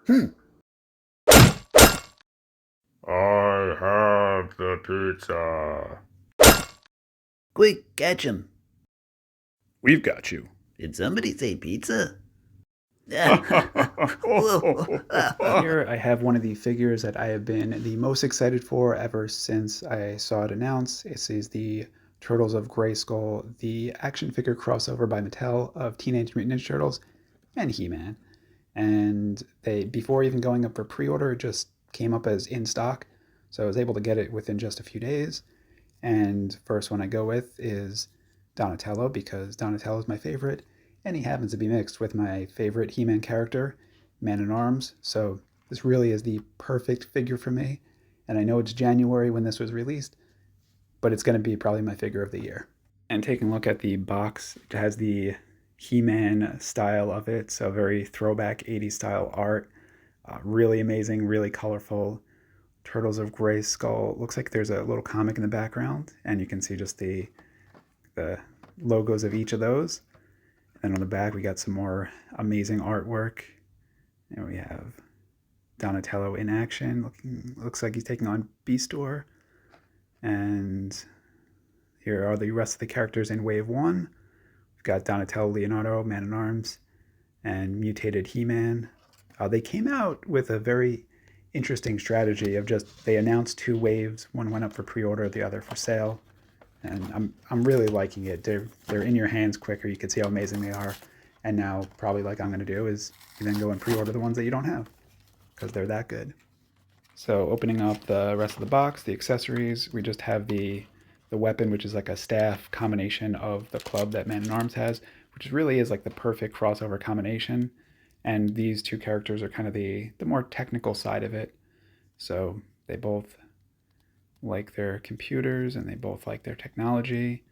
Hmm. I have the pizza. Quick, catch him. We've got you. Did somebody say pizza? Whoa. Here I have one of the figures that I have been the most excited for ever since I saw it announced. This is the Turtles of Grayskull, the action figure crossover by Mattel of Teenage Mutant Ninja Turtles and He-Man. And they, before even going up for pre-order, it just came up as in stock. So I was able to get it within just a few days. And first one I go with is Donatello because Donatello is my favorite, and he happens to be mixed with my favorite He-Man character, Man at Arms. So this really is the perfect figure for me. And I know it's January when this was released, but it's going to be probably my figure of the year. And taking a look at the box, it has the He-Man style of it, so very throwback 80s style art. Really amazing, really colorful. Turtles of Grayskull. Looks like there's a little comic in the background, and you can see just the logos of each of those. And on the back, we got some more amazing artwork. And we have Donatello in action. Looks like he's taking on Beastor. And here are the rest of the characters in Wave 1. We've got Donatello, Leonardo, Man at Arms, and Mutated He-Man. They came out with a very interesting strategy of just they announced two waves. One went up for pre-order, the other for sale, and I'm really liking it. They're in your hands quicker. You can see how amazing they are. And now probably like I'm gonna do is you then go and pre-order the ones that you don't have because they're that good. So opening up the rest of the box, the accessories, we just have the weapon, which is like a staff combination of the club that Man at Arms has, which really is like the perfect crossover combination. And these two characters are kind of the more technical side of it. So they both like their computers and they both like their technology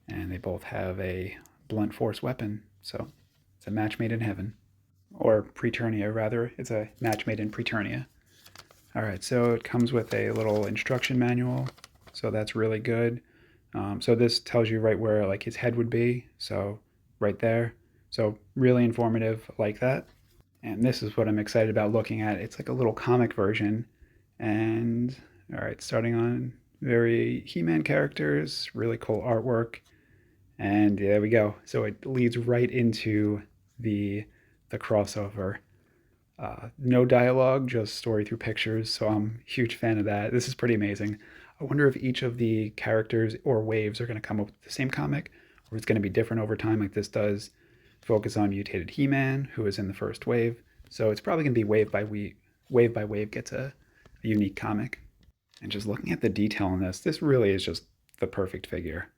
and they both have a blunt force weapon. So it's a match made in heaven. Or Preternia, rather. It's a match made in Preternia. All right, so it comes with a little instruction manual. So that's really good. So this tells you right where like his head would be. So right there. So really informative like that. And this is what I'm excited about looking at. It's like a little comic version. And all right, starting on very He-Man characters, really cool artwork. And there we go. So it leads right into the crossover. No dialogue, just story through pictures. So I'm a huge fan of that. This is pretty amazing. I wonder if each of the characters or waves are going to come up with the same comic, or it's going to be different over time, like this does. Focus on mutated He-Man, who is in the first wave. So it's probably going to be wave by wave gets a unique comic. And just looking at the detail on this, this really is just the perfect figure.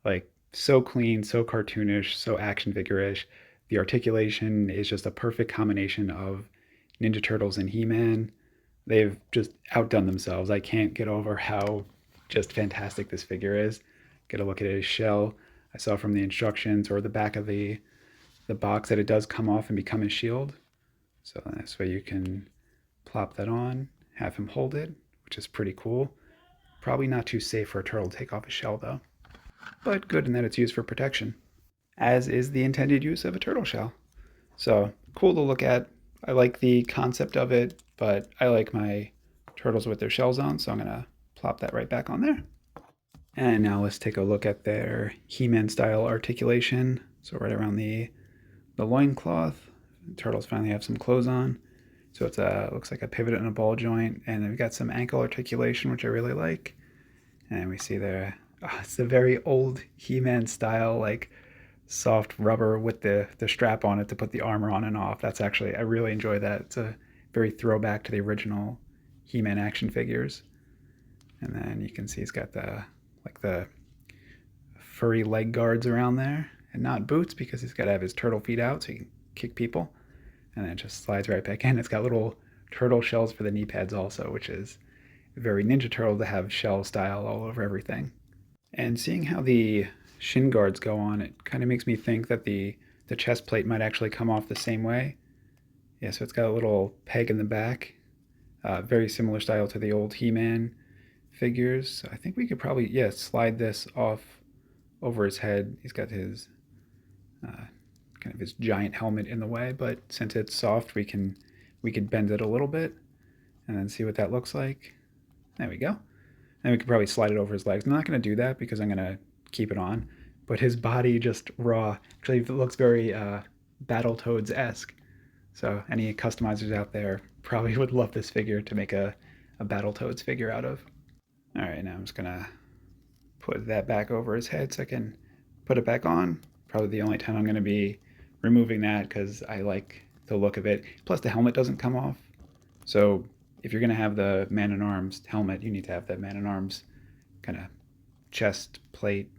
Like so clean, so cartoonish, so action figure-ish. The articulation is just a perfect combination of Ninja Turtles and He-Man. They've just outdone themselves. I can't get over how just fantastic this figure is. Get a look at his shell. I saw from the instructions or the back of the box that it does come off and become his shield. So this way you can plop that on, have him hold it, which is pretty cool. Probably not too safe for a turtle to take off his shell though, but good in that it's used for protection, as is the intended use of a turtle shell. So cool to look at. I like the concept of it, but I like my turtles with their shells on, so I'm gonna plop that right back on there. And now let's take a look at their He-Man style articulation. So right around the loincloth, turtles finally have some clothes on. So it's a looks like a pivot and a ball joint, and they've got some ankle articulation, which I really like. And we see there, it's a very old He-Man style, like soft rubber with the strap on it to put the armor on and off. That's actually I really enjoy that. It's a very throwback to the original He-Man action figures. And then you can see he's got the furry leg guards around there, and not boots because he's got to have his turtle feet out so he can kick people. And then it just slides right back in. It's got little turtle shells for the knee pads also, which is very Ninja Turtle to have shell style all over everything. And seeing how the shin guards go on, it kind of makes me think that the chest plate might actually come off the same way. Yeah, so it's got a little peg in the back, very similar style to the old He-Man figures. So I think we could probably slide this off over his head. He's got his kind of his giant helmet in the way, but since it's soft, we can we could bend it a little bit and then see what that looks like. There we go. And we could probably slide it over his legs. I'm not going to do that because I'm going to keep it on. But his body just raw. Actually, it looks very Battletoads-esque. So any customizers out there probably would love this figure to make a Battletoads figure out of. All right, now I'm just going to put that back over his head so I can put it back on. Probably the only time I'm going to be removing that because I like the look of it. Plus the helmet doesn't come off. So if you're going to have the Man-at-Arms helmet, you need to have that Man-at-Arms kind of chest plate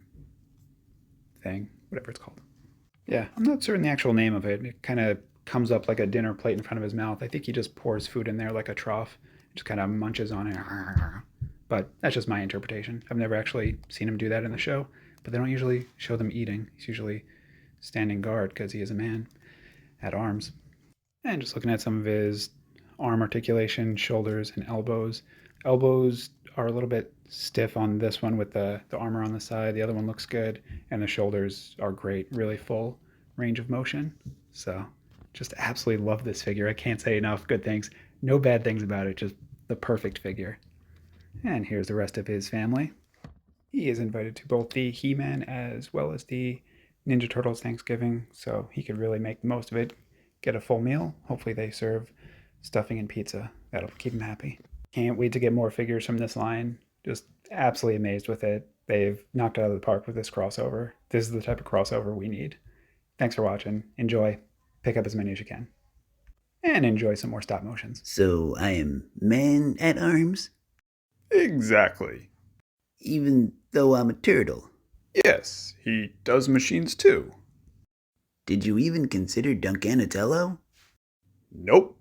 thing, whatever it's called. Yeah, I'm not certain the actual name of it. It kind of comes up like a dinner plate in front of his mouth. I think he just pours food in there like a trough, just kind of munches on it. But that's just my interpretation. I've never actually seen him do that in the show, but they don't usually show them eating. He's usually standing guard because he is a man at arms. And just looking at some of his arm articulation, shoulders, and elbows. Elbows are a little bit stiff on this one with the armor on the side. The other one looks good, and the shoulders are great, really full range of motion. So just absolutely love this figure. I can't say enough good things. No bad things about it, just the perfect figure. And here's the rest of his family. He is invited to both the He-Man as well as the Ninja Turtles Thanksgiving, so he could really make the most of it, get a full meal. Hopefully they serve stuffing and pizza. That'll keep him happy. Can't wait to get more figures from this line. Just absolutely amazed with it. They've knocked it out of the park with this crossover. This is the type of crossover we need. Thanks for watching. Enjoy. Pick up as many as you can. And enjoy some more stop motions. So I am Man-at-Arms, Exactly. even though I'm a turtle. Yes, he does machines too. Did you even consider Duncanatello? Nope.